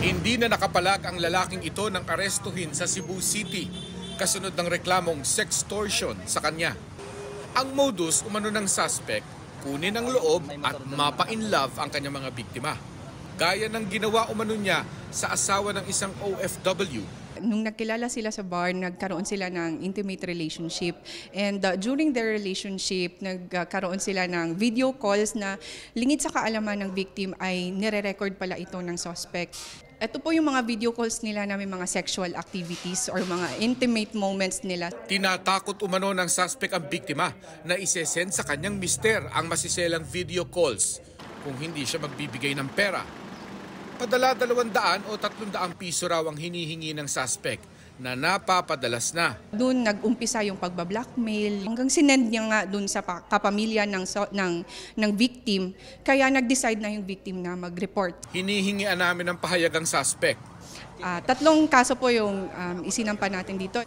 Hindi na nakapalag ang lalaking ito ng arestuhin sa Cebu City kasunod ng reklamong sextortion sa kanya. Ang modus umano ng suspect, kunin ang loob at mapa-in-love ang kanyang mga biktima. Gaya ng ginawa umano niya sa asawa ng isang OFW. Nung nagkilala sila sa bar, nagkaroon sila ng intimate relationship. And during their relationship, nagkaroon sila ng video calls na lingid sa kaalaman ng victim ay nire-record pala ito ng suspect. Ito po yung mga video calls nila na may mga sexual activities or mga intimate moments nila. Tinatakot umano ng suspect ang biktima na isesend sa kanyang mister ang masiselang video calls kung hindi siya magbibigay ng pera. Padala 200 o 300 piso raw ang hinihingi ng suspect na napapadalas na. Doon nag-umpisa yung pagbablackmail hanggang sinend niya nga doon sa kapamilya ng victim. Kaya nag-decide na yung victim na mag-report. Hinihingian namin ng pahayag ang suspect. 3 kaso po yung isinampa natin dito.